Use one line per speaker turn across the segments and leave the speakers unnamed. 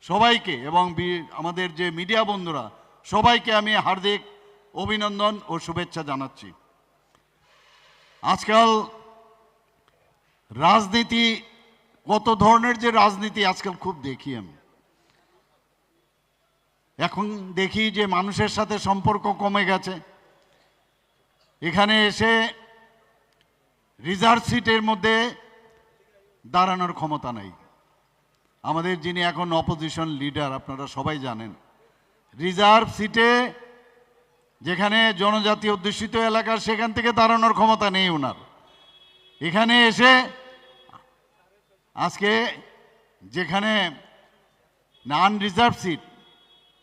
সবাইকে এবং আমাদের যে মিডিয়া বন্ধুরা সবাইকে আমি হার্দিক অভিনন্দন ও শুভেচ্ছা জানাচ্ছি। আজকাল রাজনীতি, কত ধরনের যে রাজনীতি আজকাল খুব দেখি আমি। এখন দেখি যে মানুষের সাথে সম্পর্ক কমে গেছে। এখানে এসে রিজার্ভ সিটের মধ্যে দাঁড়ানোর ক্ষমতা নাই। আমাদের যিনি এখন অপোজিশন লিডার আপনারা সবাই জানেন, রিজার্ভ সিটে যেখানে জনজাতি অধ্যুষিত এলাকা সেখান থেকে দাঁড়ানোর ক্ষমতা নেই ওনার। এখানে এসে আজকে যেখানে আনরিজার্ভ সিট,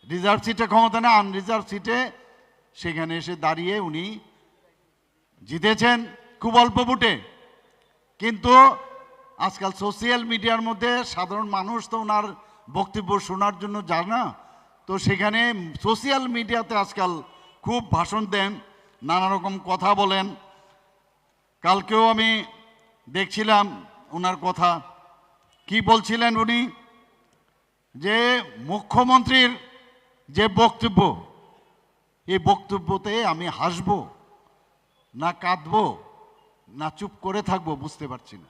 রিজার্ভ সিটে ক্ষমতা না, আনরিজার্ভ সিটে সেখানে এসে দাঁড়িয়ে উনি জিতেছেন খুব অল্প ভোটে। কিন্তু আজকাল সোশ্যাল মিডিয়ার মধ্যে সাধারণ মানুষ তো ওনার বক্তব্য শোনার জন্য যায় না, তো সেখানে সোশ্যাল মিডিয়াতে আজকাল খুব ভাষণ দেন, নানা রকম কথা বলেন। কালকেও আমি দেখছিলাম ওনার কথা, কি বলছিলেন উনি, যে মুখ্যমন্ত্রীর যে বক্তব্য, এই বক্তব্যতে আমি হাসবো না কাঁদবো না চুপ করে থাকবো বুঝতে পারছি না।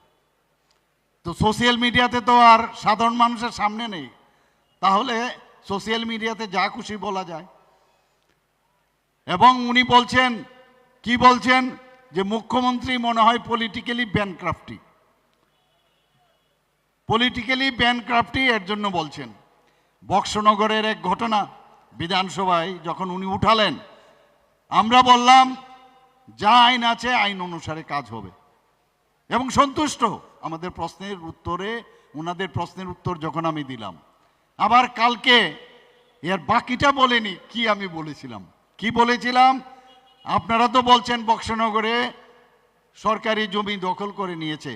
তো সোশ্যাল মিডিয়াতে তো আর সাধারণ মানুষের সামনে নেই, তাহলে সোশ্যাল মিডিয়াতে যা খুশি বলা যায়। এবং উনি বলছেন, কি বলছেন, যে মুখ্যমন্ত্রী মনে হয় পলিটিক্যালি ব্যানক্রাফটি এর জন্য বলছেন। বক্সনগরের এক ঘটনা, বিধানসভায় যখন উনি উঠালেন, আমরা বললাম যা আইন আছে আইন অনুসারে কাজ হবে এবং সন্তুষ্ট। আমাদের প্রশ্নের উত্তরে, ওনাদের প্রশ্নের উত্তর যখন আমি দিলাম, আবার কালকে এর বাকিটা বলেনি কি আমি বলেছিলাম। কি বলেছিলাম, আপনারা তো বলছেন বক্সনগরে সরকারি জমি দখল করে নিয়েছে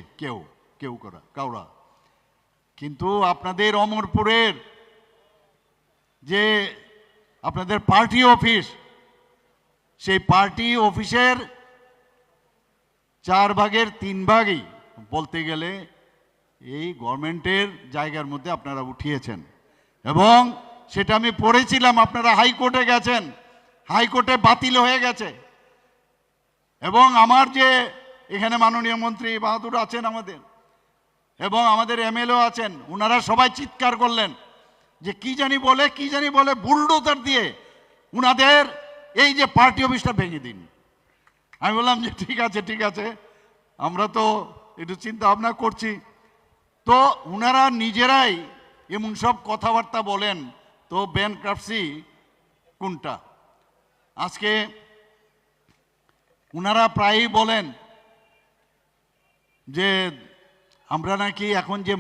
কাউরা, কিন্তু আপনাদের অমরপুরের যে আপনাদের পার্টি অফিস, সেই পার্টি অফিসের 4 ভাগের 3 ভাগই বলতে গেলে এই গভর্নমেন্টের জায়গার মধ্যে আপনারা উঠিয়েছেন। এবং সেটা আমি পড়েছিলাম, আপনারা হাইকোর্টে গেছেন, হাইকোর্টে বাতিল হয়ে গেছে। এবং আমার যে এখানে মাননীয় মন্ত্রী বাহাদুর আছেন আমাদের, এবং আমাদের এমএলএ আছেন, ওনারা সবাই চিৎকার করলেন যে কি জানি বলে বুলডোজার দিয়ে উনাদের এই যে পার্টি অফিসটা ভেঙে দিন। আমি বললাম যে ঠিক আছে, আমরা তো একটু চিন্তা ভাবনা করছি। তো উনারা নিজেরাই এমন সব কথাবার্তা বলেন, তো ব্যানক্রাফসি কোনটা? আজকে উনারা প্রায়ই বলেন যে আমরা নাকি এখন যে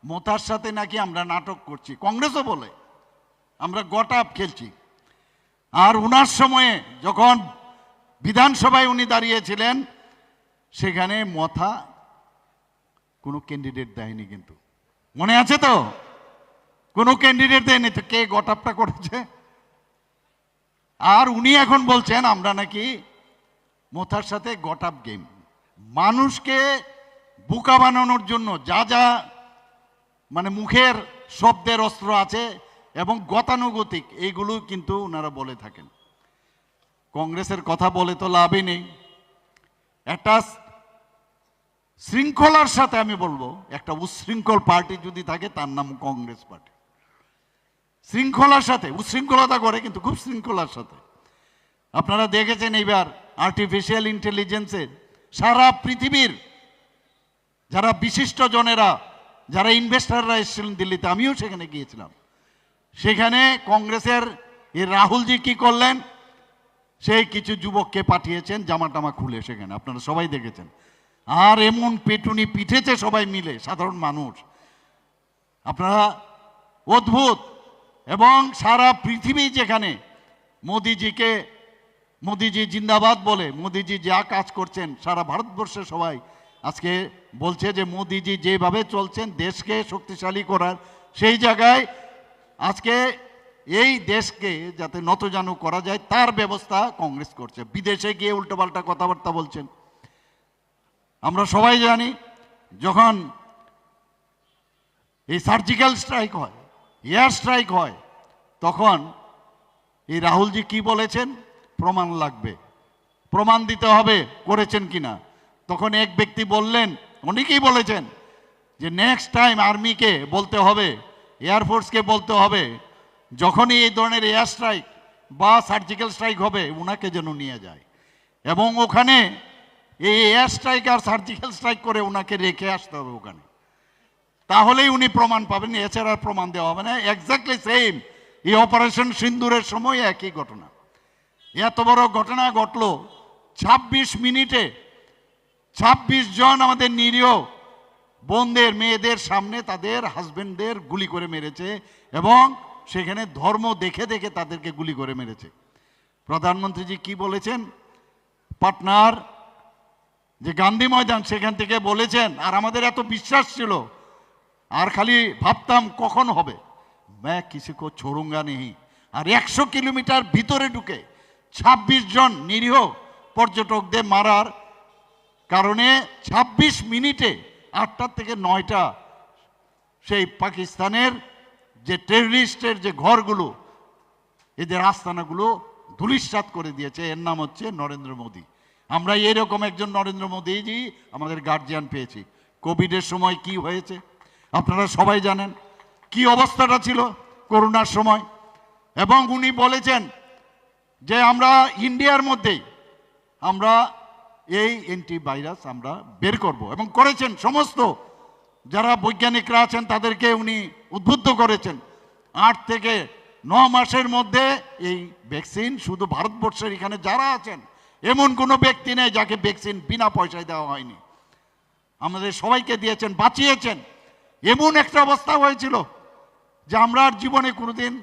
মোথার সাথে নাকি আমরা নাটক করছি, কংগ্রেসও বলে আমরা গট আপ খেলছি। আর উনার সময়ে যখন বিধানসভায় উনি দাঁড়িয়েছিলেন, সেখানে মথা কোনো ক্যান্ডিডেট দেয়নি, কিন্তু মনে আছে তো, কোনো ক্যান্ডিডেট দেয়নি। তো কে গট আপটা করেছে? আর উনি এখন বলছেন আমরা নাকি মথার সাথে গট আপ গেম। মানুষকে বোকা বানানোর জন্য যা মানে মুখের শব্দের অস্ত্র আছে এবং গতানুগতিক, এইগুলো কিন্তু ওনারা বলে থাকেন। কংগ্রেসের কথা বলে তো লাভই নেই। একটা শৃঙ্খলার সাথে আমি বলবো, একটা উচ্ছৃঙ্খল পার্টি যদি থাকে তার নাম কংগ্রেস পার্টি। শৃঙ্খলার সাথে উচ্ছৃঙ্খলতা করে, কিন্তু খুব শৃঙ্খলার সাথে। আপনারা দেখেছেন এইবার আর্টিফিশিয়াল ইন্টেলিজেন্সের সারা পৃথিবীর যারা বিশিষ্ট জনেরা, যারা ইনভেস্টাররা এসেছিলেন দিল্লিতে, আমিও সেখানে গিয়েছিলাম, সেখানে কংগ্রেসের রাহুলজি কি করলেন, সেই কিছু যুবককে পাঠিয়েছেন জামা খুলে সেখানে, আপনারা সবাই দেখেছেন। আর এমন পেটুনি পিঠেছে সবাই মিলে, সাধারণ মানুষ, আপনারা অদ্ভুত। এবং সারা পৃথিবী যেখানে মোদিজি জিন্দাবাদ বলে, মোদিজি যা কাজ করছেন, সারা ভারতবর্ষে সবাই আজকে বলছে যে মোদিজি যেভাবে চলছেন দেশকে শক্তিশালী করার, সেই জায়গায় আজকে এই দেশকে যাতে নতজানু করা যায় তার ব্যবস্থা কংগ্রেস করছে। বিদেশে গিয়ে উল্টোপাল্টা কথাবার্তা বলছেন। আমরা সবাই জানি, যখন এই সার্জিক্যাল স্ট্রাইক হয়, এয়ার স্ট্রাইক হয়, তখন এই রাহুলজি কি বলেছেন? প্রমাণ লাগবে, প্রমাণ দিতে হবে করেছেন কিনা। তখন এক ব্যক্তি বললেন, অনেকেই বলেছেন যে নেক্সট টাইম আর্মিকে বলতে হবে, এয়ারফোর্সকে বলতে হবে, যখনই এই ধরনের এয়ার স্ট্রাইক বা সার্জিক্যাল স্ট্রাইক হবে ওনাকে যেন নিয়ে যায় এবং ওখানে এই এয়ার স্ট্রাইক আর সার্জিক্যাল স্ট্রাইক করে ওনাকে রেখে আসতে হবে ওখানে, তাহলেই উনি প্রমাণ পাবেন, এছাড়া আর প্রমাণ দেওয়া হবে না। এক্স্যাক্টলি সেম এই অপারেশন সিন্দুরের সময় একই ঘটনা, এত বড় ঘটনা ঘটলো 26 মিনিটে 26 জন আমাদের নিরীহ বোনদের, মেয়েদের সামনে তাদের হাজবেন্ডদের গুলি করে মেরেছে এবং সেখানে ধর্ম দেখে দেখে তাদেরকে গুলি করে মেরেছে। প্রধানমন্ত্রীজি কি বলেছেন? পাটনার যে গান্ধী ময়দান সেখান থেকে বলেছেন, আর আমাদের এত বিশ্বাস ছিল আর খালি ভাবতাম কখন হবে, मैं किसी को छोड़ूंगा नहीं। আর 100 কিলোমিটার ভিতরে ঢুকে 26 জন নিরীহ পর্যটকদের মারার কারণে 26 মিনিটে 8টা থেকে 9টা সেই পাকিস্তানের যে টেররিস্টের যে ঘরগুলো, এদের আস্তানাগুলো ধূলিসাৎ করে দিয়েছে। এর নাম হচ্ছে নরেন্দ্র মোদী। আমরা এরকম একজন নরেন্দ্র মোদীজি আমাদের গার্জিয়ান পেয়েছি। কোভিডের সময় কি হয়েছে আপনারা সবাই জানেন, কি অবস্থাটা ছিল করোনার সময়। এবং উনি বলেছেন যে আমরা ইন্ডিয়ার মধ্যেই আমরা এই অ্যান্টিভাইরাস আমরা বের করব, এবং করেছেন। সমস্ত যারা বৈজ্ঞানিকরা আছেন তাদেরকে উনি উদ্বুদ্ধ করেছেন। 8 থেকে 9 মাসের মধ্যে এই ভ্যাকসিন শুধু ভারতবর্ষের এখানে যারা আছেন এমন কোনো ব্যক্তি নেই যাকে ভ্যাকসিন বিনা পয়সায় দেওয়া হয়নি। আমাদের সবাইকে দিয়েছেন, বাঁচিয়েছেন। এমন একটা অবস্থা হয়েছিল যে আমরা আর জীবনে কোনোদিন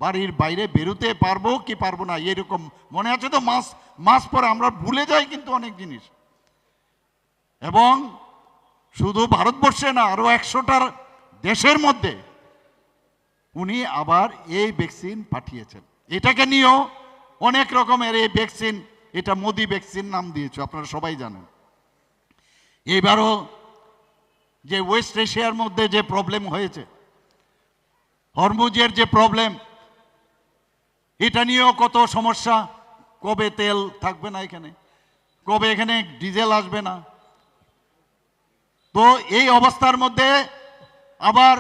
বাড়ির বাইরে বেরোতে পারবো কি পারবো না এরকম মনে আছে তো। মাস পরে আমরা ভুলে যাই কিন্তু অনেক জিনিস। এবং শুধু ভারতবর্ষে না, আরো 100টার দেশের মধ্যে উনি আবার এই ভ্যাকসিন পাঠিয়েছেন। এটাকে নিয়েও অনেক রকমের এই ভ্যাকসিন, এটা মোদি ভ্যাকসিন নাম দিয়েছে, আপনারা সবাই জানেন। এইবারও যে ওয়েস্ট এশিয়ার মধ্যে যে প্রবলেম হয়েছে, হরমুজের যে প্রবলেম, এটা নিয়েও কত সমস্যা। কবে তেল থাকবে না এখানে, কবে এখানে ডিজেল আসবে না। তো এই অবস্থার মধ্যে আবার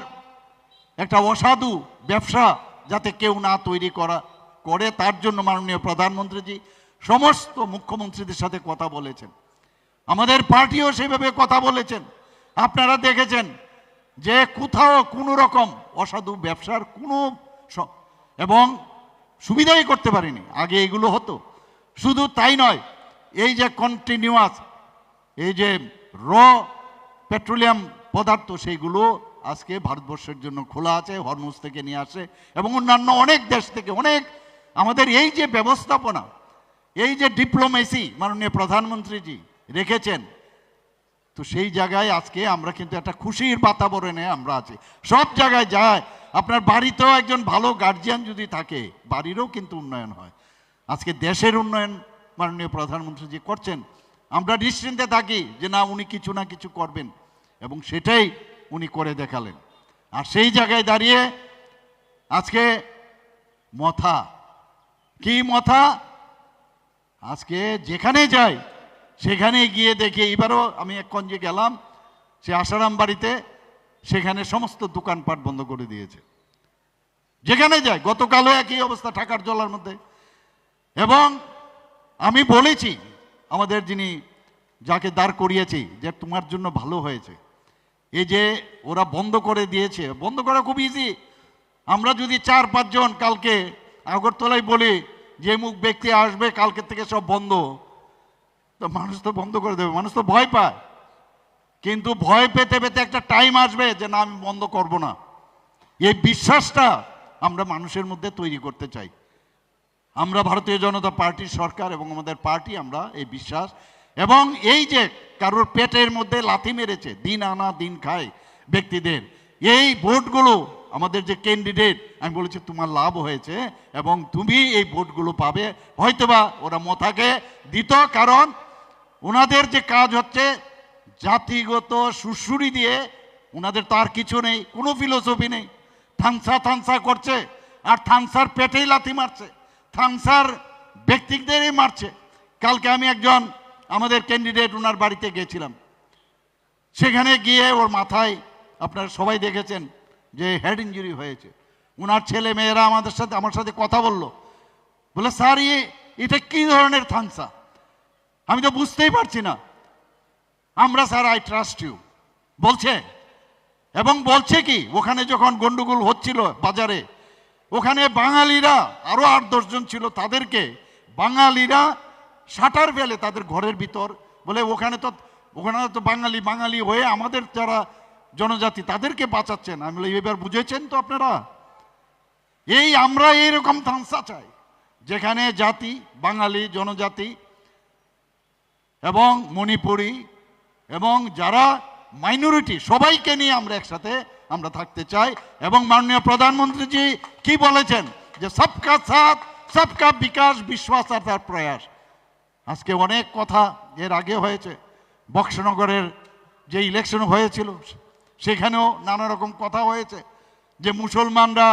একটা অসাধু ব্যবসা যাতে কেউ না তৈরি করে তার জন্য মাননীয় প্রধানমন্ত্রীজি সমস্ত মুখ্যমন্ত্রীদের সাথে কথা বলেছেন। আমাদের পার্টিও সেভাবে কথা বলেছেন। আপনারা দেখেছেন যে কোথাও কোনো রকম অসাধু ব্যবসার কোনো এবং সুবিধাই করতে পারিনি। আগে এগুলো হতো। শুধু তাই নয়, এই যে কন্টিনিউয়াস এই যে র পেট্রোলিয়াম পদার্থ সেইগুলো আজকে ভারতবর্ষের জন্য খোলা আছে, হরমুজ থেকে নিয়ে আসে এবং অন্যান্য অনেক দেশ থেকে। অনেক আমাদের এই যে ব্যবস্থাপনা, এই যে ডিপ্লোমেসি মাননীয় প্রধানমন্ত্রীজি রেখেছেন, তো সেই জায়গায় আজকে আমরা কিন্তু একটা খুশির বাতাবরণে আমরা আছি। সব জায়গায় যায়, আপনার বাড়িতেও একজন ভালো গার্জিয়ান যদি থাকে বাড়িরও কিন্তু উন্নয়ন হয়। আজকে দেশের উন্নয়ন মাননীয় প্রধানমন্ত্রীজি করছেন। আমরা নিশ্চিন্তে থাকি যে না, উনি কিছু না কিছু করবেন এবং সেটাই উনি করে দেখালেন। আর সেই জায়গায় দাঁড়িয়ে আজকে মথা কি মথা, আজকে যেখানে যাই সেখানে গিয়ে দেখি। এবারও আমি এক কঞ্জে গেলাম, সে আসারাম বাড়িতে, সেখানে সমস্ত দোকানপাট বন্ধ করে দিয়েছে। যেখানে যাই, গতকালও একই অবস্থা ঢাকার জলার মধ্যে। এবং আমি বলেছি আমাদের যিনি যাকে দাঁড় করিয়েছি যে তোমার জন্য ভালো হয়েছে, এই যে ওরা বন্ধ করে দিয়েছে, বন্ধ করা খুব ইজি। আমরা যদি 4-5 জন কালকে আগরতলায় বলি যে মুখ ব্যক্তি আসবে কালকে থেকে সব বন্ধ, তো মানুষ তো বন্ধ করে দেবে, মানুষ তো ভয় পায়। কিন্তু ভয় পেতে পেতে একটা টাইম আসবে যে না, আমি বন্ধ করব না। এই বিশ্বাসটা আমরা মানুষের মধ্যে তৈরি করতে চাই। আমরা ভারতীয় জনতা পার্টির সরকার এবং আমাদের পার্টি, আমরা এই বিশ্বাস এবং এই যে কারোর পেটের মধ্যে লাথি মেরেছে, দিন আনা দিন খায় ব্যক্তিদের, এই ভোটগুলো আমাদের যে ক্যান্ডিডেট, আমি বলেছি তোমার লাভ হয়েছে এবং তুমি এই ভোটগুলো পাবে। হয়তোবা ওরা মথাকে দিত, কারণ ওনাদের যে কাজ হচ্ছে জাতিগত সুশ্রুরি দিয়ে ওনাদের তো আর কিছু নেই, কোনো ফিলোসফি নেই। থানসা থানসা করছে, আর থানসার পেটেই লাথি মারছে, থানসার ব্যক্তিদেরই মারছে। কালকে আমি একজন আমাদের ক্যান্ডিডেট ওনার বাড়িতে গেছিলাম, সেখানে গিয়ে ওর মাথায় আপনারা সবাই দেখেছেন যে হেড ইঞ্জুরি হয়েছে। ওনার ছেলে মেয়েরা আমার সাথে কথা বলল, বলে স্যার এটা কি ধরনের থানসা, আমি তো বুঝতেই পারছি না। আমরা স্যার আই ট্রাস্ট ইউ বলছে, এবং বলছে কি ওখানে যখন গন্ডগোল হচ্ছিল বাজারে, ওখানে বাঙালিরা আরো 8-10 জন ছিল, তাদেরকে বাঙালিরা শাটার ফেলে তাদের ঘরের ভিতর, বলে ওখানে তো বাঙালি বাঙালি হয়ে আমাদের যারা জনজাতি তাদেরকে বাঁচাচ্ছেন। আমি বলি এবার বুঝেছেন তো আপনারা, আমরা এইরকম থানসা চাই যেখানে জাতি, বাঙালি জনজাতি এবং মণিপুরি এবং যারা মাইনরিটি সবাইকে নিয়ে আমরা একসাথে আমরা থাকতে চাই। এবং মাননীয় প্রধানমন্ত্রীজি কি বলেছেন যে সবকা সাথ সবকা বিকাশ, বিশ্বাস আর তার প্রয়াস। আজকে অনেক কথা এর আগে হয়েছে, বক্সনগরের যে ইলেকশন হয়েছিল সেখানেও নানা রকম কথা হয়েছে যে মুসলমানরা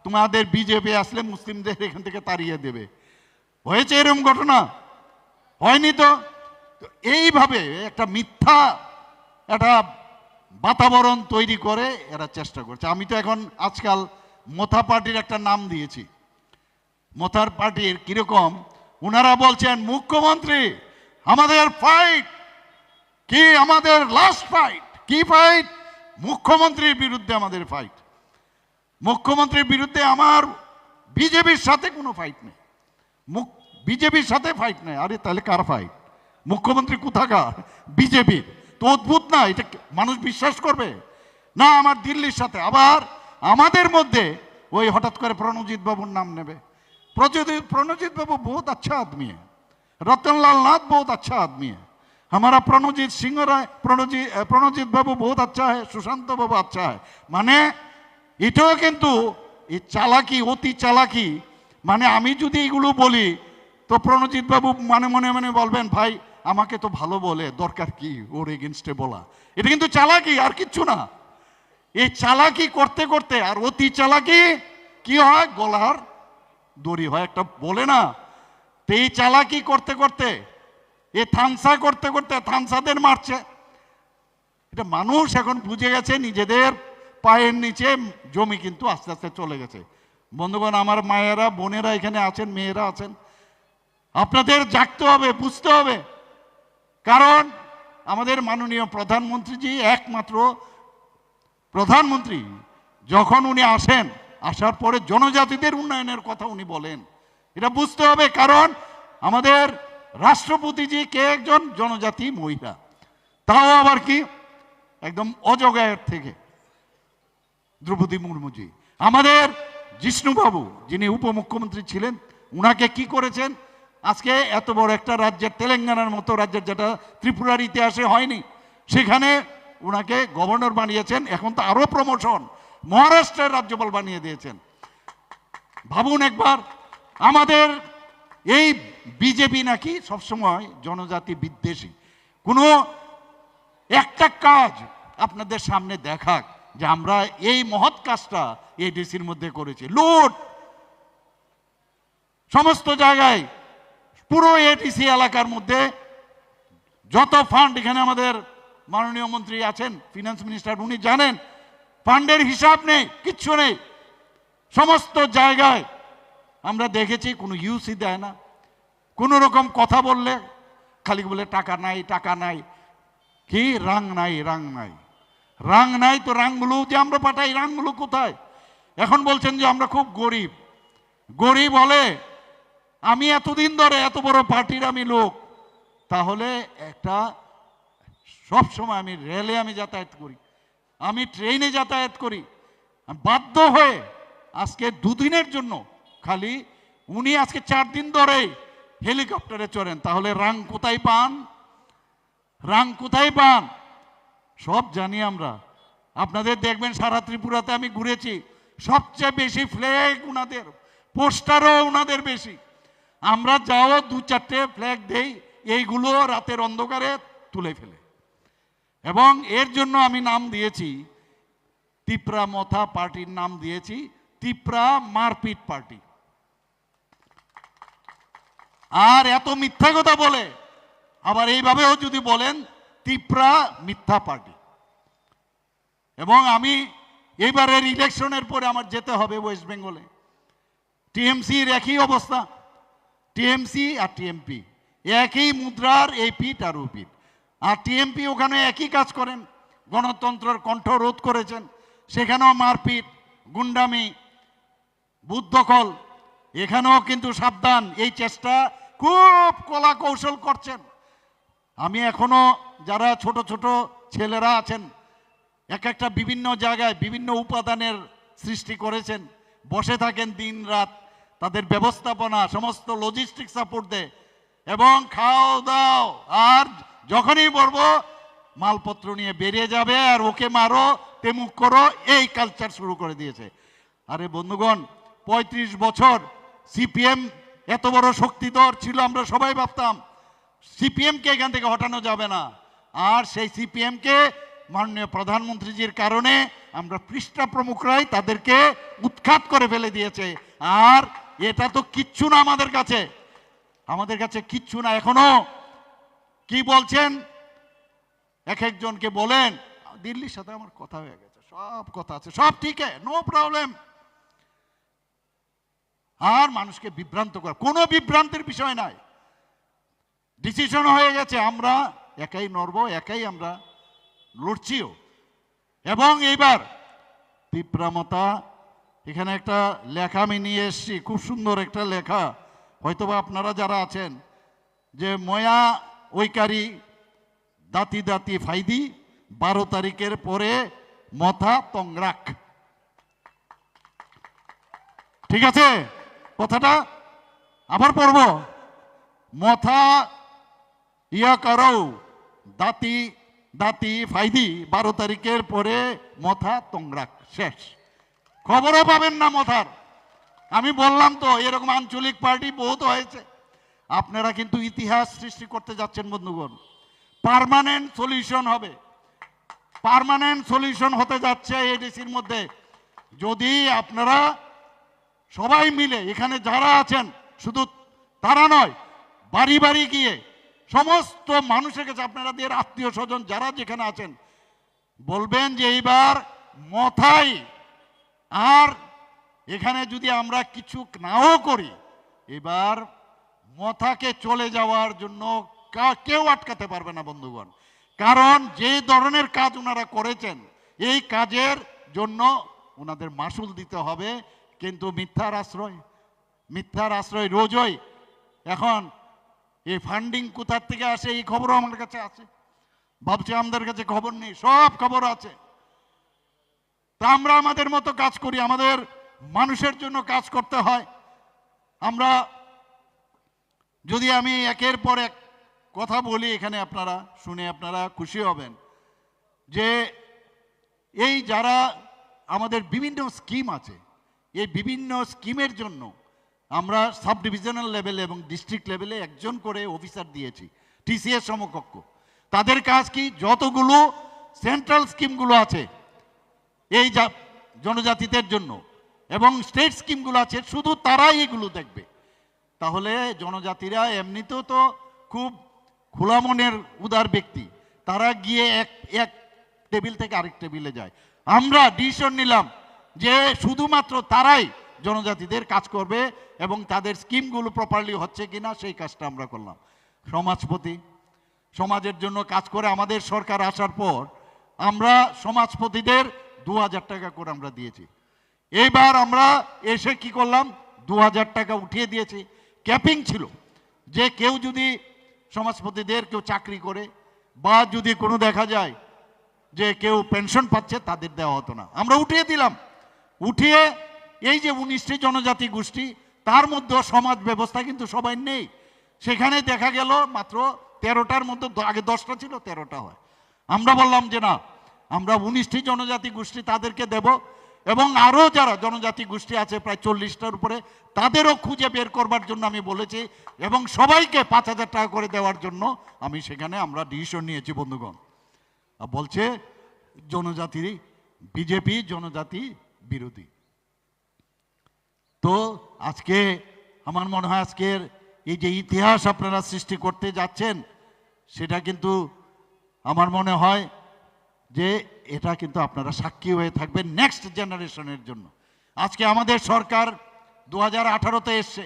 তোমাদের বিজেপি আসলে মুসলিমদের এখান থেকে তাড়িয়ে দেবে। হয়েছে এরকম ঘটনা? হয়নি তো। এইভাবে একটা মিথ্যা একটা বাতাবরণ তৈরি করে এরা চেষ্টা করছে। আমি তো এখন আজকাল মোথা পার্টির একটা নাম দিয়েছি। মোথার পার্টির কিরকম, ওনারা বলছেন মুখ্যমন্ত্রী আমাদের ফাইট কি, আমাদের লাস্ট ফাইট কি ফাইট, মুখ্যমন্ত্রীর বিরুদ্ধে আমাদের ফাইট। মুখ্যমন্ত্রীর বিরুদ্ধে আমার বিজেপির সাথে কোনো ফাইট নেই, বিজেপির সাথে ফাইট নেই। আরে তাহলে কার ফাইট? মুখ্যমন্ত্রী কোথাকার? বিজেপি। তো অদ্ভুত না, এটা মানুষ বিশ্বাস করবে না? আমার দিল্লির সাথে। আবার আমাদের মধ্যে ওই হঠাৎ করে প্রণজিৎ বাবুর নাম নেবে। प्रणजीत बाबू बहुत अच्छा आदमी है, रतनलाल नाथ बहुत अच्छा आदमी है, हमारा प्रणजीत सिंह राय प्रणजीत बाबू बहुत अच्छा है, सुशांत बाबू अच्छा है। माने এটাও কিন্তু এই চালাকি, অতি চালাকি। মানে আমি যদি এগুলো বলি তো প্রণজিৎ বাবু মানে মনে মনে বলবেন ভাই আমাকে তো ভালো বলে, দরকার কি ওর এগেনস্টে বলা। এটা কিন্তু চালাকি, আর কিচ্ছু না। এই চালাকি করতে করতে আর অতি চালাকি কি হয়, গলার দড়ি হয় একটা বলে না। তো এই চালাকি করতে করতে, এই থানসা করতে করতে থানসাদের মারছে। এটা মানুষ এখন বুঝে গেছে নিজেদের পায়ের নিচে জমি কিন্তু আস্তে আস্তে চলে গেছে। বন্ধুগণ, আমার মায়েরা বোনেরা এখানে আছেন, মেয়েরা আছেন, আপনাদের জাগতে হবে, বুঝতে হবে। কারণ আমাদের মাননীয় প্রধানমন্ত্রীজি একমাত্র প্রধানমন্ত্রী, যখন উনি আসেন, আসার পরে জনজাতিদের উন্নয়নের কথা উনি বলেন। এটা বুঝতে হবে, কারণ আমাদের রাষ্ট্রপতিজি কে একজন জনজাতি মহিলা, তাও আবার কি একদম অজগায়ের থেকে, দ্রৌপদী মুর্মুজি। আমাদের জিষ্ণুবাবু যিনি উপমুখ্যমন্ত্রী ছিলেন, উনাকে কি করেছেন, আজকে এত বড় একটা রাজ্যের, তেলেঙ্গানার মতো রাজ্যের, যেটা ত্রিপুরার ইতিহাসে হয়নি, সেখানে উনাকে গভর্নর বানিয়েছেন। এখন তো আরো প্রমোশন, মহারাষ্ট্রের রাজ্যপাল বানিয়ে দিয়েছেন। ভাবুন একবার, আমাদের এই বিজেপি নাকি সবসময় জনজাতি বিদ্বেষী। কোনো একটা কাজ আপনাদের সামনে দেখাক যে আমরা এই মহৎ কাজটা এডিসির মধ্যে করেছি। লুট সমস্ত জায়গায়, পুরো এডিসি এলাকার মধ্যে যত ফান্ড, এখানে আমাদের মাননীয় মন্ত্রী আছেন, ফিনান্স মিনিস্টার, উনি জানেন ফান্ডের হিসাব নেই, কিচ্ছু নেই। সমস্ত জায়গায় আমরা দেখেছি কোনো ইউসি দেয় না, কোনো রকম কথা বললে খালি বলে টাকা নাই, টাকা নাই, কি রাং নাই, রাং নাই, রাং নাই। তো রাংগুলো যে আমরা পাঠাই, রাংগুলো কোথায়? এখন বলছেন যে আমরা খুব গরিব। গরিব হলে আমি এতদিন ধরে এত বড় পার্টির আমি লোক, তাহলে একটা সব সময় আমি রেলে আমি যাতায়াত করি, আমি ট্রেনে যাতায়াত করি, বাধ্য হয়ে আজকে দুদিনের জন্য খালি উনি আজকে 4 দিন ধরে হেলিকপ্টারে চড়েন, তাহলে রাং কোথায় পান? রাং কোথায় পান? সব জানি আমরা। আপনাদের দেখবেন সারা ত্রিপুরাতে আমি ঘুরেছি, সবচেয়ে বেশি ফ্ল্যাগ উনাদের, পোস্টারও উনাদের বেশি। আমরা যাও 2-4টে ফ্ল্যাগ দেই, এইগুলো রাতের অন্ধকারে তুলে ফেলে। এবং এর জন্য আমি নাম দিয়েছি, তিপ্রা মথা পার্টির নাম দিয়েছি তিপ্রা মারপিট পার্টি। আর এত মিথ্যা কথা বলে আবার এইভাবেও যদি বলেন তিপ্রা মিথ্যা পার্টি। এবং আমি এইবারের ইলেকশনের পরে আমার যেতে হবে ওয়েস্ট বেঙ্গলে। টিএমসির একই অবস্থা, টিএমসি আর টিএমপি একই মুদ্রার এই পিঠ আর ও পিঠ। আর টিএমপি ওখানে একই কাজ করেন, গণতন্ত্রের কণ্ঠ রোধ করেছেন, সেখানেও মারপিট, গুন্ডামি, বুথ দখল। এখানেও কিন্তু সাবধান, এই চেষ্টা খুব কলা কৌশল করছেন। আমি এখনো যারা ছোট ছোট ছেলেরা আছেন এক একটা বিভিন্ন জায়গায় বিভিন্ন উপাদানের সৃষ্টি করেছেন, বসে থাকেন দিন রাত, তাদের ব্যবস্থাপনা সমস্ত লজিস্টিক সাপোর্ট দেয় এবং খাও দাও, আর যখনই বলবো মালপত্র নিয়ে বেরিয়ে যাবে আর ওকে মারো তেমুক করো, এই কালচার শুরু করে দিয়েছে। আরে বন্ধুগণ, ৩৫ বছর সিপিএম এত বড় শক্তিধর ছিল আমরা সবাই ভাবতাম সিপিএমকে এখান থেকে হটানো যাবে না। আর সেই সিপিএমকে মাননীয় প্রধানমন্ত্রীজির কারণে আমরা পৃষ্ঠা প্রমুখরাই তাদেরকে উৎখাত করে ফেলে দিয়েছে। আর এটা তো কিচ্ছু না আমাদের কাছে কিচ্ছু না। এখনো কি বলছেন, এক একজনকে বলেন দিল্লির সাথে আমার কথা হয়ে গেছে, সব কথা আছে, সব ঠিক আছে, নো প্রবলেম। আর মানুষকে বিভ্রান্ত করা, কোনো বিভ্রান্তির বিষয় নাই, ডিসিশন হয়ে গেছে, আমরা একাই নড়ব, একাই আমরা লড়ছিও। এবং এইবার তিপ্রামতা, এখানে একটা লেখা আমি নিয়ে এসছি, খুব সুন্দর একটা লেখা, হয়তোবা আপনারা যারা আছেন, যে ময়া ওইকারি দাতি দাতি ফাইদি 12 তারিখের পরে মথা তংরাক। ঠিক আছে, কথাটা আবার পড়ব, মথা ইয়া করো দাতি দাতি ফাইদি 12 তারিখের পরে মথা তংরাক। শেষ, খবরও পাবেন না মথার। আমি বললাম তো এরকম আঞ্চলিক পার্টি বহুত হয়েছে। আপনারা কিন্তু ইতিহাস সৃষ্টি করতে যাচ্ছেন বন্ধুগণ, পার্মানেন্ট সলিউশন হবে, পার্মানেন্ট সলিউশন হতে যাচ্ছে এডিসির মধ্যে। যদি আপনারা সবাই মিলে, এখানে যারা আছেন শুধু তারা নয়, বাড়ি বাড়ি গিয়ে সমস্ত মানুষের কাছে আপনারা দিয়ে আত্মীয় স্বজন যারা যেখানে আছেন বলবেন যে এইবার মথাই, আর এখানে যদি আমরা কিছু নাও করি এবার মথাকে চলে যাওয়ার জন্য কেউ আটকাতে পারবে না বন্ধুগণ। কারণ যে ধরনের কাজ ওনারা করেছেন এই কাজের জন্য ওনাদের মাসুল দিতে হবে। কিন্তু মিথ্যার আশ্রয় রোজই। এখন এই ফান্ডিং কোথার থেকে আসে এই খবরও আমার কাছে আছে, ভাবছি আমাদের কাছে খবর নেই, সব খবর আছে। তা আমরা আমাদের মতো কাজ করি, আমাদের মানুষের জন্য কাজ করতে হয়। আমরা যদি আমি একের পর এক কথা বলি এখানে, আপনারা শুনে আপনারা খুশি হবেন যে এই যারা আমাদের বিভিন্ন স্কিম আছে, এই বিভিন্ন স্কিমের জন্য আমরা সাব ডিভিশনাল লেভেলে এবং ডিস্ট্রিক্ট লেভেলে একজন করে অফিসার দিয়েছি, টিসিএস সমকক্ষ। তাদের কাজ কি, যতগুলো সেন্ট্রাল স্কিমগুলো আছে এই জনজাতিদের জন্য এবং স্টেট স্কিমগুলো আছে শুধু তারাই এগুলো দেখবে। তাহলে জনজাতিরা এমনিতেও তো খুব খোলা মনের উদার ব্যক্তি, তারা গিয়ে এক টেবিল থেকে আরেক টেবিলে যায়। আমরা ডিসিশন নিলাম যে শুধুমাত্র তারাই জনজাতিদের কাজ করবে এবং তাদের স্কিমগুলো প্রপারলি হচ্ছে কিনা সেই কাজটা আমরা করলাম। সমাজপতি, সমাজের জন্য কাজ করে আমাদের সরকার আসার পর আমরা সমাজপতিদের 2000 টাকা করে আমরা দিয়েছি। এইবার আমরা এসে কি করলাম, 2000 টাকা উঠিয়ে দিয়েছি। ক্যাপিং ছিল যে কেউ যদি সমাজপতিদের কেউ চাকরি করে বা যদি কোনো দেখা যায় যে কেউ পেনশন পাচ্ছে তাদের দেওয়া হতো না, আমরা উঠিয়ে দিলাম। উঠিয়ে এই যে 19টি জনজাতি গোষ্ঠী, তার মধ্যে সমাজ ব্যবস্থা কিন্তু সবাই নেই। সেখানে দেখা গেল মাত্র 13টার মধ্যে, আগে 10টা ছিল 13টা হয়। আমরা বললাম যে না, আমরা 19টি জনজাতি গোষ্ঠী তাদেরকে দেব এবং আরও যারা জনজাতি গোষ্ঠী আছে প্রায় 40টার উপরে, তাদেরও খুঁজে বের করবার জন্য আমি বলেছি এবং সবাইকে 5000 টাকা করে দেওয়ার জন্য আমি সেখানে আমরা ডিসিশন নিয়েছি বন্ধুগণ। আর বলছে জনজাতি বিজেপি জনজাতি বিরোধী। তো আজকে আমার মনে হয় আজকের এই যে ইতিহাস আপনারা সৃষ্টি করতে যাচ্ছেন, সেটা কিন্তু আমার মনে হয় যে এটা কিন্তু আপনারা সাক্ষী হয়ে থাকবেন নেক্সট জেনারেশনের জন্য। আজকে আমাদের সরকার 2018-তে এসছে,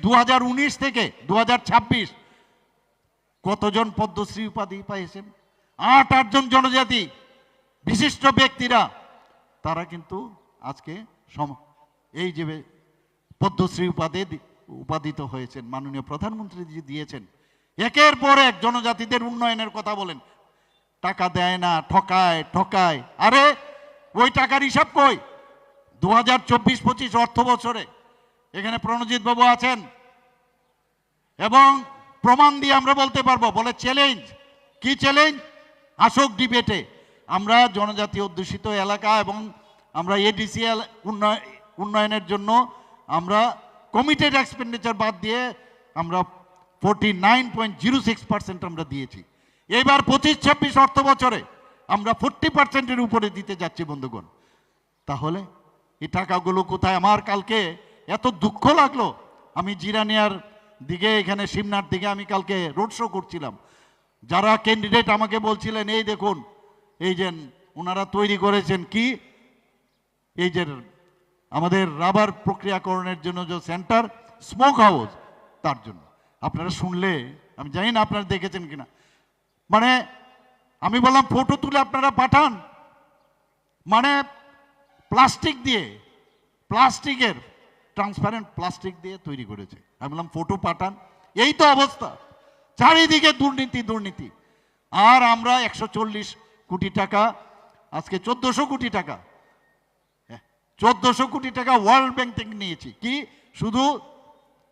2019 থেকে 2026 কতজন পদ্মশ্রী উপাধি পাইছেন? 8 জন জনজাতি বিশিষ্ট ব্যক্তিরা, তারা কিন্তু আজকে এই যে পদ্মশ্রী উপাধিত হয়েছেন, মাননীয় প্রধানমন্ত্রী দিয়েছেন। একের পর এক জনজাতিদের উন্নয়নের কথা বলেন, টাকা দেয় না, ঠকায় ঠকায়। আরে ওই টাকার হিসাব কই? 2024-25 অর্থ বছরে এখানে প্রণজিৎ বাবু আছেন এবং প্রমাণ দিয়ে আমরা বলতে পারবো। বলে চ্যালেঞ্জ, কি চ্যালেঞ্জ? আসক ডিবেটে আমরা জনজাতি অধ্যুষিত এলাকা এবং আমরা এডিসি উন্নয়নের জন্য আমরা কমিটেড এক্সপেন্ডিচার বাদ দিয়ে আমরা 49.06% আমরা দিয়েছি। এবার 25-26 অর্থ বছরে আমরা 40%-এর উপরে দিতে যাচ্ছি বন্ধুগণ। তাহলে এই টাকাগুলো কোথায়? আমার কালকে এত দুঃখ লাগলো, আমি জিরানিয়ার দিকে, এখানে সিমনার দিকে আমি কালকে রোড শো করছিলাম। যারা ক্যান্ডিডেট আমাকে বলছিলেন, এই দেখুন এই যে ওনারা তৈরি করেছেন কি, এই যে আমাদের রাবার প্রক্রিয়াকরণের জন্য যে সেন্টার, স্মোক হাউস, তার জন্য। আপনারা শুনলে, আমি জানি না আপনারা দেখেছেন কিনা, মানে আমি বললাম ফটো তুলে আপনারা পাঠান, মানে প্লাস্টিক দিয়ে, প্লাস্টিকের ট্রান্সপারেন্ট প্লাস্টিক দিয়ে তৈরি করেছে। আমি বললাম ফটো পাঠান। এই তো অবস্থা, চারিদিকে দুর্নীতি দুর্নীতি। আর আমরা 140 কোটি টাকা, আজকে 1400 কোটি টাকা, 1400 কোটি টাকা ওয়ার্ল্ড ব্যাংক থেকে নিয়েছি। কি? শুধু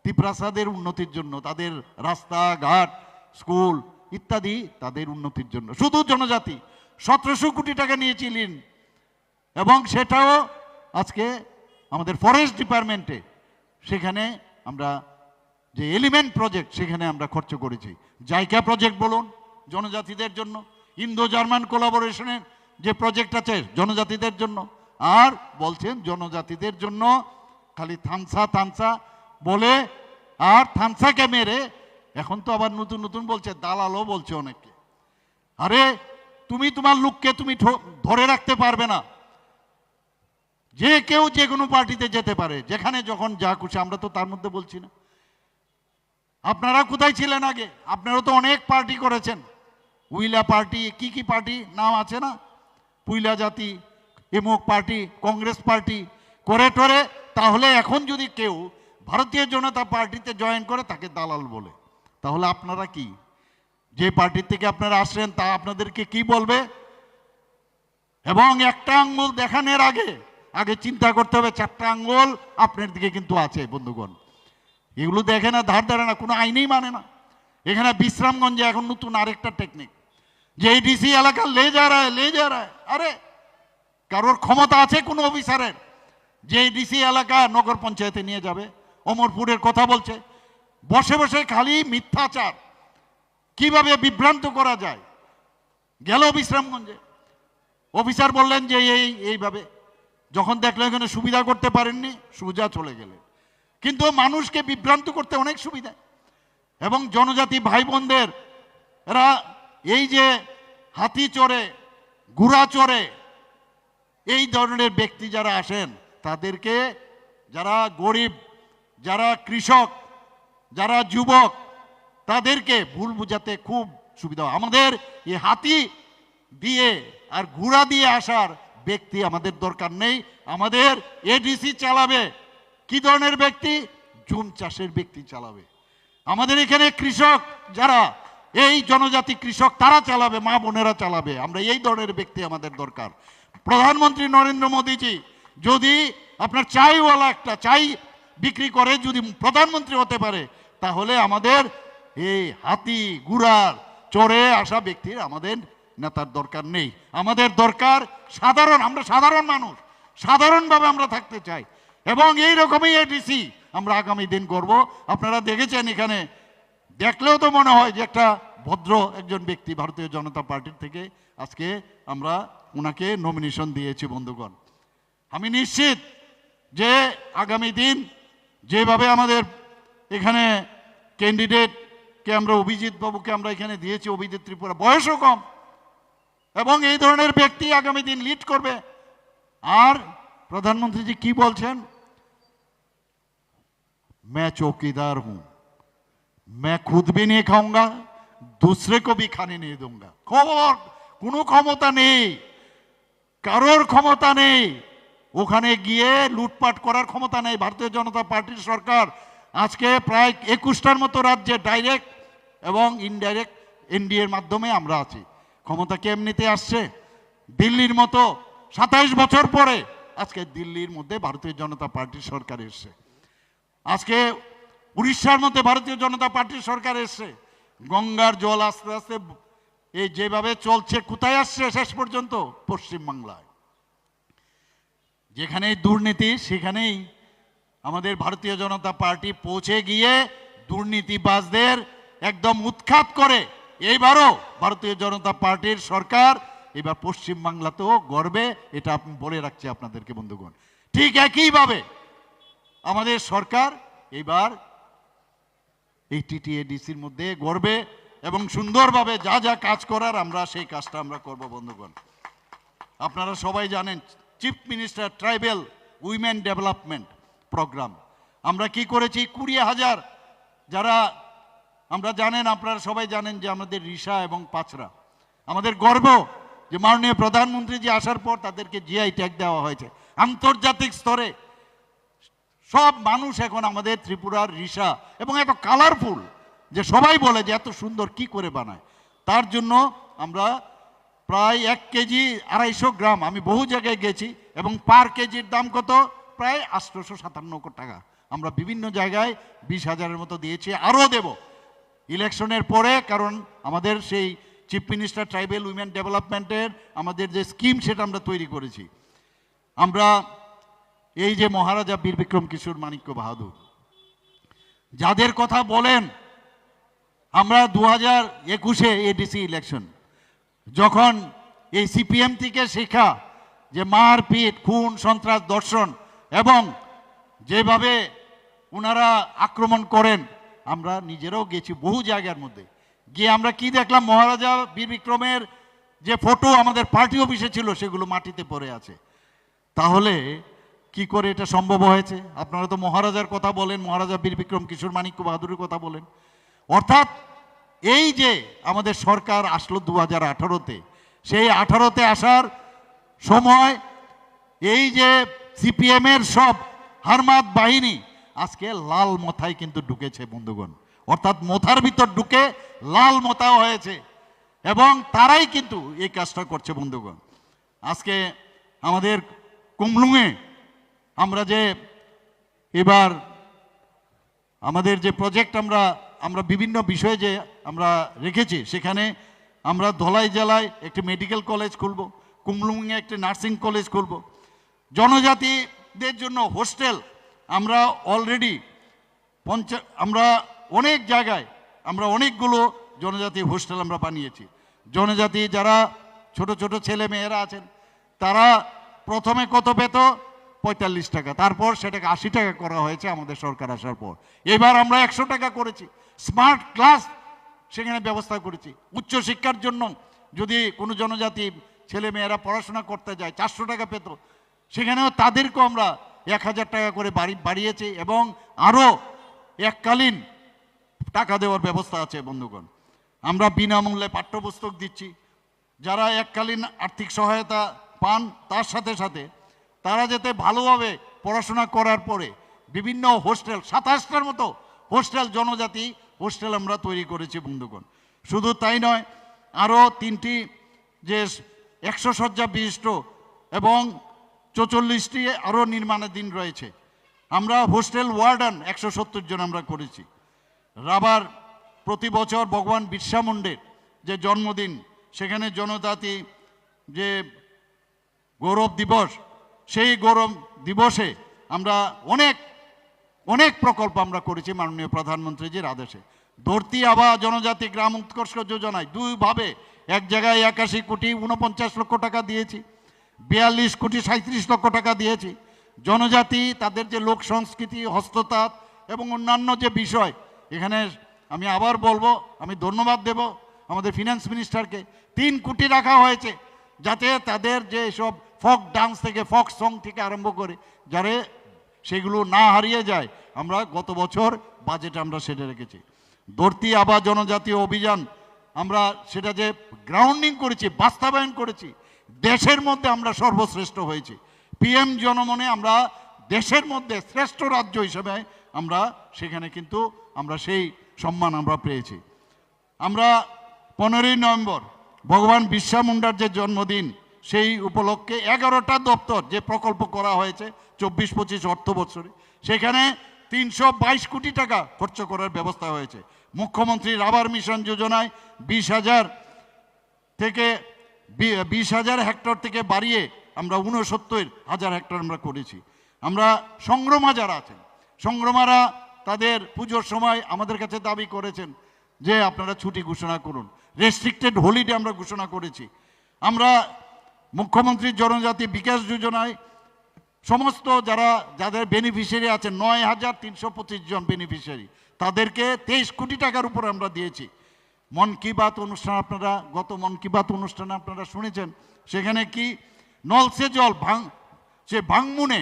তিপ্রাসাদের উন্নতির জন্য, তাদের রাস্তাঘাট, স্কুল ইত্যাদি তাদের উন্নতির জন্য। শুধু জনজাতি 1700 কোটি টাকা নিয়েছি ঋণ, এবং সেটাও আজকে আমাদের ফরেস্ট ডিপার্টমেন্টে, সেখানে আমরা যে এলিমেন্ট প্রজেক্ট, সেখানে আমরা খরচ করেছি। জাইকা প্রজেক্ট বলুন জনজাতিদের জন্য, ইন্দো জার্মান কোলাবোরেশনের যে প্রজেক্ট আছে জনজাতিদের জন্য, আর বলছেন জনজাতিদের জন্য খালি থানসা বলে, আর থানসাকে মেরে এখন তো আবার নতুন নতুন বলছে দালালও বলছে অনেককে। আরে তুমি তোমার লোককে তুমি ধরে রাখতে পারবে না। যে কেউ যে কোনো পার্টিতে যেতে পারে, যেখানে যখন যা খুশি। আমরা তো তার মধ্যে বলছি না। আপনারা কোথায় ছিলেন আগে? আপনারা তো অনেক পার্টি করেছেন, উইলা পার্টি, কি পার্টি নাম আছে না, পুইলা জাতি, এমুক পার্টি, কংগ্রেস পার্টি করে টরে। তাহলে এখন যদি কেউ ভারতীয় জনতা পার্টিতে জয়েন করে, তাকে দালাল বলে। তাহলে আপনারা কি, যে পার্টির থেকে আপনারা আসেন, তা আপনাদেরকে কি বলবে? এবং একটা আঙ্গুল দেখানোর আগে চিন্তা করতে হবে 4টা আঙ্গুল আপনার দিকে কিন্তু আছে বন্ধুগণ। এগুলো দেখে না, ধার ধারে না, কোনো আইনেই মানে না। এখানে বিশ্রামগঞ্জে এখন নতুন আরেকটা টেকনিক, যে ডিসি এলাকা লে যা রায়। আরে কারোর ক্ষমতা আছে কোনো অফিসারের যে ডিসি এলাকা নগর পঞ্চায়েতে নিয়ে যাবে? অমরপুরের কথা বলছে, বসে বসে খালি মিথ্যাচার, কিভাবে বিভ্রান্ত করা যায়। গেল বিশ্রামগঞ্জে, অফিসার বললেন যে এইভাবে, যখন দেখলেন এখানে সুবিধা করতে পারেননি, সোজা চলে গেলেন। কিন্তু মানুষকে বিভ্রান্ত করতে অনেক সুবিধা। এবং জনজাতি ভাই বোনদের, এরা এই যে হাতি চড়ে, ঘোড়া চড়ে, এই ধরনের ব্যক্তি যারা আসেন, তাদেরকে, যারা গরিব, যারা কৃষক, যারা যুবক, তাদেরকে ভুল বুঝাতে খুব সুবিধা। আমাদের এই হাতি দিয়ে আর ঘোড়া দিয়ে আসার ব্যক্তি আমাদের দরকার নেই। আমাদের এডিসি চালাবে কি ধরনের ব্যক্তি? জুম চাষের ব্যক্তি চালাবে। আমাদের এখানে কৃষক যারা, এই জনজাতি কৃষক, তারা চালাবে, মা বোনেরা চালাবে। আমরা এই ধরনের ব্যক্তি আমাদের দরকার। প্রধানমন্ত্রী নরেন্দ্র মোদীজি যদি আপনার চাইওয়ালা একটা চাই বিক্রি করে যদি প্রধানমন্ত্রী হতে পারে, তাহলে আমাদের এই হাতি ঘোড়ার চড়ে আসা ব্যক্তির আমাদের নেতার দরকার নেই। আমাদের দরকার সাধারণ, আমরা সাধারণ মানুষ, সাধারণভাবে আমরা থাকতে চাই। এবং এই রকমই এডিসি আমরা আগামী দিন করব। আপনারা দেখেছেন এখানে দেখলেও তো মনে হয় যে একটা ভদ্র একজন ব্যক্তি ভারতীয় জনতা পার্টির থেকে আজকে আমরা ওনাকে নমিনেশন দিয়েছি বন্ধুগণ। আমি নিশ্চিত যে আগামী দিন যেভাবে আমাদের এখানে ক্যান্ডিডেটকে আমরা অভিজিৎ বাবুকে আমরা এখানে দিয়েছি, অভিজিৎ ত্রিপুরা, বয়সও কম, এবং এই ধরনের ব্যক্তি আগামী দিন লিড করবে। আর প্রধানমন্ত্রীজি কি বলছেন, मैं चौकीदार हूं, मैं खुद भी नहीं खाऊंगा, दूसरे को भी खाने नहीं दूंगा। খবর কোনো ক্ষমতা নেই, কারোর ক্ষমতা নেই, ওখানে গিয়ে লুটপাট করার ক্ষমতা নেই। ভারতীয় জনতা পার্টির সরকার আজকে প্রায় 21টার মতো রাজ্যে ডাইরেক্ট এবং ইনডাইরেক্ট এনডিএর মাধ্যমে আমরা আছি। ক্ষমতা কেমনিতে আসছে? দিল্লির মতো 27 বছর পরে আজকে দিল্লির মধ্যে ভারতীয় জনতা পার্টির সরকার এসছে। আজকে উড়িষ্যার মধ্যে ভারতীয় জনতা পার্টির সরকার এসছে। গঙ্গার জল আস্তে আস্তে এই যেভাবে চলছে, কোথায় আসছে শেষ পর্যন্ত? পশ্চিমবাংলায়। যেখানেই দুর্নীতি সেখানেই আমাদের ভারতীয় জনতা পার্টি পৌঁছে গিয়ে দুর্নীতিবাজদের একদম উৎখাত করে। এইবারও ভারতীয় জনতা পার্টির সরকার এবার পশ্চিমবাংলাতেও গড়বে, এটা আমি বলে রাখছি আপনাদেরকে বন্ধুগণ। ঠিক একইভাবে আমাদের সরকার এবার এই টিটিএডিসির মধ্যে গড়বে এবং সুন্দরভাবে যা যা কাজ করার আমরা সেই কাজটা আমরা করব বন্ধুগণ। আপনারা সবাই জানেন chief minister tribal women development programme আমরা কি করেছি, 20,000 যারা আমরা জানেন, আপনারা সবাই জানেন যে আমাদের রিসা এবং পাচরা, আমাদের গর্ব যে মাননীয় প্রধানমন্ত্রী যে আসার পর তাদেরকে জিআই ট্যাগ দেওয়া হয়েছে আন্তর্জাতিক স্তরে। সব মানুষ এখন আমাদের ত্রিপুরার রিসা, এবং এত কালারফুল যে সবাই বলে যে এত সুন্দর কি করে বানায়। তার জন্য আমরা প্রায় 1 কেজি 250 গ্রাম, আমি বহু জায়গায় গেছি, এবং পার কেজির দাম কত? প্রায় 857 টাকা। আমরা বিভিন্ন জায়গায় 20,000-এর মতো দিয়েছি, আরও দেব ইলেকশনের পরে, কারণ আমাদের সেই চিফ মিনিস্টার ট্রাইবেল উইমেন ডেভেলপমেন্টের আমাদের যে স্কিম সেটা আমরা তৈরি করেছি। আমরা এই যে মহারাজা বীর বিক্রম কিশোর মাণিক্য বাহাদুর যাদের কথা বলেন, আমরা 2021-এ এডিসি ইলেকশন যখন এই সিপিএম থেকে শেখা যে মারপিট, খুন, সন্ত্রাস, ধর্ষণ এবং যেভাবে ওনারা আক্রমণ করেন, আমরা নিজেরাও গেছি বহু জায়গার মধ্যে গিয়ে আমরা কি দেখলাম, মহারাজা বীর বিক্রমের যে ফটো আমাদের পার্টি অফিসে ছিল সেগুলো মাটিতে পড়ে আছে। তাহলে কি করে এটা সম্ভব হয়েছে? আপনারা তো মহারাজার কথা বলেন, মহারাজা বীর বিক্রম কিশোর মাণিক্য বাহাদুরের কথা বলেন। অর্থাৎ এই যে আমাদের সরকার আসলো 2018-তে, সেই 18-তে আসার সময় এই যে সিপিএমের সব হারমাত বাহিনী আজকে লাল মথায় কিন্তু ঢুকেছে বন্ধুগণ। অর্থাৎ মথার ভিতর ঢুকে লাল মথা হয়েছে, এবং তারাই কিন্তু এই কাজটা করছে বন্ধুগণ। আজকে আমাদের কুমলুঙে আমরা যে এবার আমাদের যে প্রজেক্ট আমরা বিভিন্ন বিষয়ে যে আমরা রেখেছি, সেখানে আমরা ধলাই জেলায় একটি মেডিকেল কলেজ খুলব, কুমলুঙে একটি নার্সিং কলেজ খুলব, জনজাতিদের জন্য হোস্টেল আমরা অলরেডি আমরা অনেক জায়গায় আমরা অনেকগুলো জনজাতি হোস্টেল আমরা বানিয়েছি। জনজাতি যারা ছোট ছোট ছেলে মেয়েরা আছেন তারা প্রথমে কত পেত? 45 টাকা, তারপর সেটাকে 80 টাকা করা হয়েছে আমাদের সরকার আসার পর। এবার আমরা 100 টাকা করেছি। স্মার্ট ক্লাস সেখানে ব্যবস্থা করেছি। উচ্চশিক্ষার জন্য যদি কোনো জনজাতি ছেলে মেয়েরা পড়াশোনা করতে যায় 400 টাকা পেত, সেখানেও তাদেরকেও আমরা 1000 টাকা করে বাড়িয়েছি, এবং আরও এককালীন টাকা দেওয়ার ব্যবস্থা আছে বন্ধুগণ। আমরা বিনামূল্যে পাঠ্যপুস্তক দিচ্ছি। যারা এককালীন আর্থিক সহায়তা পান তার সাথে সাথে তারা যাতে ভালোভাবে পড়াশোনা করার পরে বিভিন্ন হোস্টেল, 27টার মতো হোস্টেল, জনজাতি হোস্টেল আমরা তৈরি করেছি বন্ধুগণ। শুধু তাই নয়, আরও 3টি যে 100 শয্যা বিশিষ্ট এবং 44টি আরও নির্মাণাধীন রয়েছে। আমরা হোস্টেল ওয়ার্ডেন 170 জন আমরা করেছি। রাবার প্রতি বছর ভগবান বিরসা মুন্ডার যে জন্মদিন, সেখানে জনজাতি যে গৌরব দিবস, সেই গৌরব দিবসে আমরা অনেক অনেক প্রকল্প আমরা করেছি মাননীয় প্রধানমন্ত্রীজির আদেশে। ধরতি আবা জনজাতি গ্রাম উৎকর্ষ যোজনায় দুইভাবে এক জায়গায় 81 কোটি 49 লক্ষ টাকা দিয়েছি, 42 কোটি 37 লক্ষ টাকা দিয়েছি। জনজাতি তাদের যে লোক সংস্কৃতি, হস্ততাঁত এবং অন্যান্য যে বিষয়, এখানে আমি আবার বলবো, আমি ধন্যবাদ দেব আমাদের ফিনান্স মিনিস্টারকে। 3 কোটি রাখা হয়েছে যাতে তাদের যে সব ফক ডান্স থেকে ফক সং থেকে আরম্ভ করে যারা সেগুলো না হারিয়ে যায়, আমরা গত বছর বাজেটে আমরা সেটা রেখেছি। ধরতি আবা জনজাতীয় অভিযান আমরা সেটা যে গ্রাউন্ডিং করেছি, বাস্তবায়ন করেছি, দেশের মধ্যে আমরা সর্বশ্রেষ্ঠ হয়েছি। পিএম জনমনে আমরা দেশের মধ্যে শ্রেষ্ঠ রাজ্য হিসেবে আমরা সেখানে কিন্তু আমরা সেই সম্মান আমরা পেয়েছি। আমরা 15ই নভেম্বর ভগবান বিরসা মুন্ডার যে জন্মদিন, সেই উপলক্ষে 11টা দপ্তর যে প্রকল্প করা হয়েছে 24-25 অর্থ বছরে, সেখানে 322 কোটি টাকা খরচ করার ব্যবস্থা হয়েছে। মুখ্যমন্ত্রী রাবার মিশন যোজনায় 20,000 হেক্টর থেকে বাড়িয়ে আমরা 69,000 হেক্টর আমরা করেছি। আমরা সংগ্রামা যারা আছেন, সংগ্রামারা তাদের পুজোর সময় আমাদের কাছে দাবি করেছেন যে আপনারা ছুটি ঘোষণা করুন, রেস্ট্রিক্টেড হলিডে আমরা ঘোষণা করেছি। আমরা মুখ্যমন্ত্রীর জনজাতি বিকাশ যোজনায় সমস্ত যাদের বেনিফিশিয়ারি আছে 9,325 জন বেনিফিশিয়ারি, তাদেরকে 23 কোটি টাকার উপর আমরা দিয়েছি। মন কি বাত অনুষ্ঠান, আপনারা গত মন কি বাত অনুষ্ঠানে আপনারা শুনেছেন, সেখানে কি নলসে জল সে ভাঙমুনে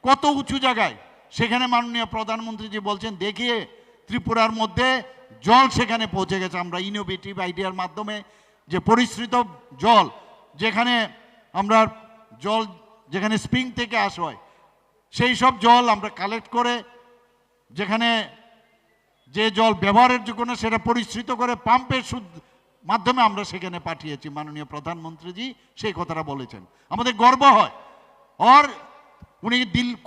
কত উঁচু জায়গায়, সেখানে মাননীয় প্রধানমন্ত্রীজি বলছেন দেখিয়ে ত্রিপুরার মধ্যে জল সেখানে পৌঁছে গেছে। আমরা ইনোভেটিভ আইডিয়ার মাধ্যমে যে পরিশ্রিত জল, যেখানে আমরা জল যেখানে স্প্রিং থেকে আসা হয়, সেই সব জল আমরা কালেক্ট করে যেখানে যে জল ব্যবহারের যোগ্য না সেটা পরিশ্রিত করে পাম্পের মাধ্যমে আমরা সেখানে পাঠিয়েছি। মাননীয় প্রধানমন্ত্রীজি সেই কথাটা বলেছেন, আমাদের গর্ব হয়। আর উনি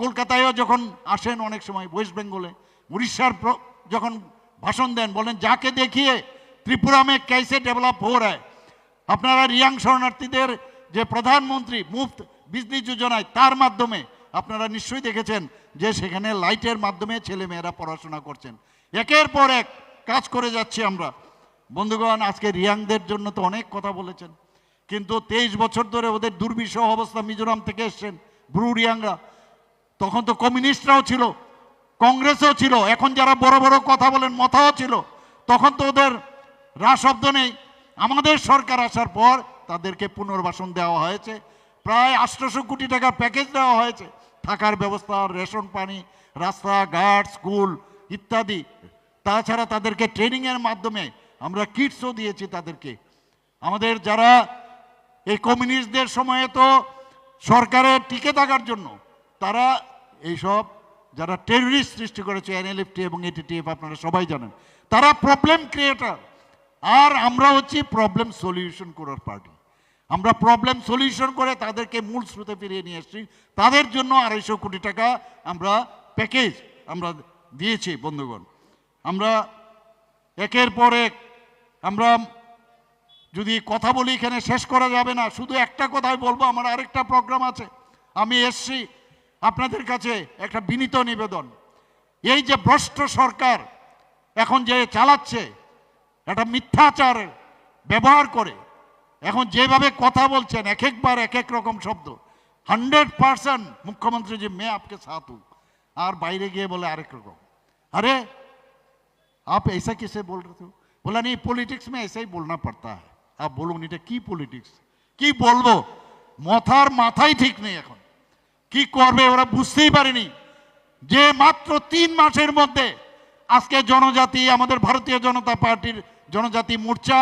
কলকাতায়ও যখন আসেন, অনেক সময় ওয়েস্ট বেঙ্গলে, উড়িষ্যার যখন ভাষণ দেন, বলেন যাকে দেখিয়ে ত্রিপুরা মে कैसे डेवलप हो रहा है। আপনারা রিয়াং শরণার্থীদের যে প্রধানমন্ত্রী মুফত বিজলি যোজনায়, তার মাধ্যমে আপনারা নিশ্চয়ই দেখেছেন যে সেখানে লাইটের মাধ্যমে ছেলেমেয়েরা পড়াশোনা করছেন। একের পর এক কাজ করে যাচ্ছি আমরা। বন্ধুগণ, আজকে রিয়াংদের জন্য তো অনেক কথা বলেছেন, কিন্তু 23 বছর ধরে ওদের দুর্বিষহ অবস্থা। মিজোরাম থেকে এসছেন ব্রু রিয়াংরা, তখন তো কমিউনিস্টরাও ছিল, কংগ্রেসও ছিল, এখন যারা বড় বড় কথা বলেন মথাও ছিল, তখন তো ওদের শব্দ নেই। আমাদের সরকার আসার পর তাদেরকে পুনর্বাসন দেওয়া হয়েছে, প্রায় 800 কোটি টাকার প্যাকেজ দেওয়া হয়েছে, থাকার ব্যবস্থা, রেশন পানি, রাস্তাঘাট, স্কুল ইত্যাদি। তাছাড়া তাদেরকে ট্রেনিংয়ের মাধ্যমে আমরা কিটসও দিয়েছি তাদেরকে। আমাদের যারা এই কমিউনিস্টদের সময়ে তো সরকারের টিকে থাকার জন্য তারা এইসব যারা টেররিস্ট সৃষ্টি করেছে, এনএলএফটি এবং এটিটিএফ, আপনারা সবাই জানেন, তারা প্রবলেম ক্রিয়েটার। আর আমরা হচ্ছি প্রবলেম সলিউশন করার পার্টি। আমরা প্রবলেম সলিউশন করে তাদেরকে মূল স্রোতে ফিরিয়ে নিয়ে এসেছি। তাদের জন্য 250 কোটি টাকা আমরা প্যাকেজ আমরা দিয়েছি। বন্ধুগণ, আমরা একের পর এক আমরা যদি কথা বলি এখানে শেষ করা যাবে না। শুধু একটা কথাই বলবো, আমার আরেকটা প্রোগ্রাম আছে, আমি এসছি আপনাদের কাছে একটা বিনীত নিবেদন। এই যে ভ্রষ্ট সরকার এখন যে চালাচ্ছে, একটা মিথ্যাচার ব্যবহার করে এখন যেভাবে কথা বলছেন, এক একবার এক এক রকম শব্দ, 100% মুখ্যমন্ত্রী যে मैं आपके साथ हूं, আর বাইরে গিয়ে বলে আরেক রকম। अरे आप ऐसा कैसे बोल रहे हो? बोला नहीं, पॉलिटिक्स में ऐसा ही बोलना पड़ता है। आप बोलो এটা কি পলিটিক্স, কি বলবো, মাথায় ঠিক নেই এখন কি করবে, ওরা বুঝতেই পারেনি যে মাত্র 3 মাসের মধ্যে আজকে জনজাতি, আমাদের ভারতীয় জনতা পার্টির জনজাতি মোর্চা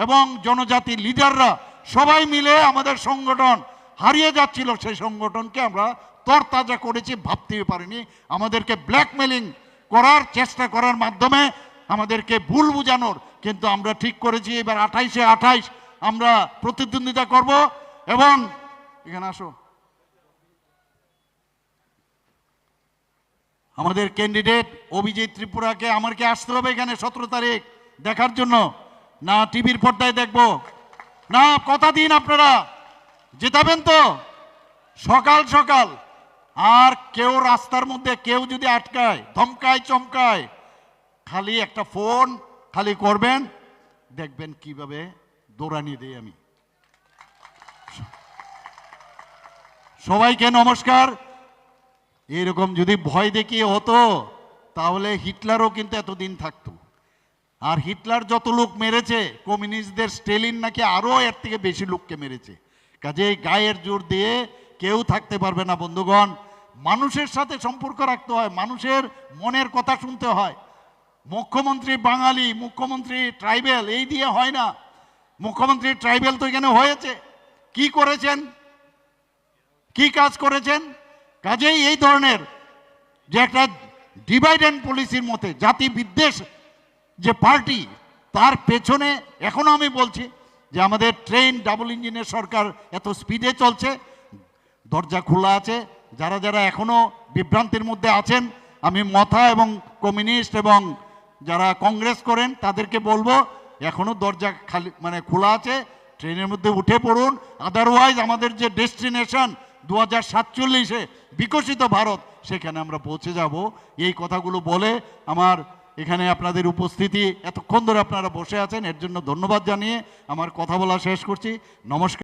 এবং জনজাতি লিডাররা সবাই মিলে আমাদের সংগঠন হারিয়ে যাচ্ছিল, সেই সংগঠনকে আমরা তরতাজা করেছি, ভাবতেই পারিনি। আমাদেরকে ব্ল্যাকমেলিং করার চেষ্টা করার মাধ্যমে আমাদেরকে ভুল বুঝানোর, কিন্তু আমরা ঠিক করেছি এবার 28-এ 28 আমরা প্রতিদ্বন্দ্বিতা করব। এবং এখানে আসো, আমাদের ক্যান্ডিডেট অভিজিৎ ত্রিপুরাকে আমাকে আসতে হবে এখানে 17 তারিখ দেখার জন্য। না টিভির পর্দায় দেখবো না, কথা দিন আপনারা জেতাবেন তো সকাল সকাল। আর কেউ রাস্তার মধ্যে কেউ যদি আটকায়, ধমকায়, চমকায়, খালি একটা ফোন খালি করবেন, দেখবেন কিভাবে দৌড়ানি দেই আমি। সবাইকে নমস্কার। এরকম যদি ভয় দেখিয়ে হতো তাহলে হিটলারও কিন্তু এতদিন থাকতো। আর হিটলার যত লোক মেরেছে, কমিউনিস্টদের স্টেলিন নাকি আরো এর থেকে বেশি লোককে মেরেছে। কাজেই গায়ের জোর দিয়ে কেউ থাকতে পারবে না বন্ধুগণ। মানুষের সাথে সম্পর্ক রাখতে হয়, মানুষের মনের কথা শুনতে হয়। মুখ্যমন্ত্রী বাঙালি, মুখ্যমন্ত্রী ট্রাইবেল, এই দিয়ে হয় না। মুখ্যমন্ত্রী ট্রাইবেল তো এখানে হয়েছে, কি করেছেন, কি কাজ করেছেন? কাজেই এই ধরনের যে একটা ডিভাইড অ্যান্ড পলিসির মতে জাতি বিদ্বেষ যে পার্টি, তার পেছনে এখনো আমি বলছি যে আমাদের ট্রেন ডাবল ইঞ্জিনের সরকার এত স্পিডে চলছে, দরজা খোলা আছে। যারা যারা এখনো বিভ্রান্তির মধ্যে আছেন, আমি মথা এবং কমিউনিস্ট এবং যারা কংগ্রেস করেন তাদেরকে বলবো এখনো দরজা খালি মানে খোলা আছে, ট্রেনের মধ্যে উঠে পড়ুন। আদারওয়াইজ আমাদের যে ডেস্টিনেশন 2047-এ বিকশিত ভারত, সেখানে আমরা পৌঁছে যাব। এই কথাগুলো বলে আমার এখানে আপনাদের উপস্থিতি, এতক্ষণ ধরে আপনারা বসে আছেন, এর জন্য ধন্যবাদ জানিয়ে আমার কথা বলা শেষ করছি। নমস্কার।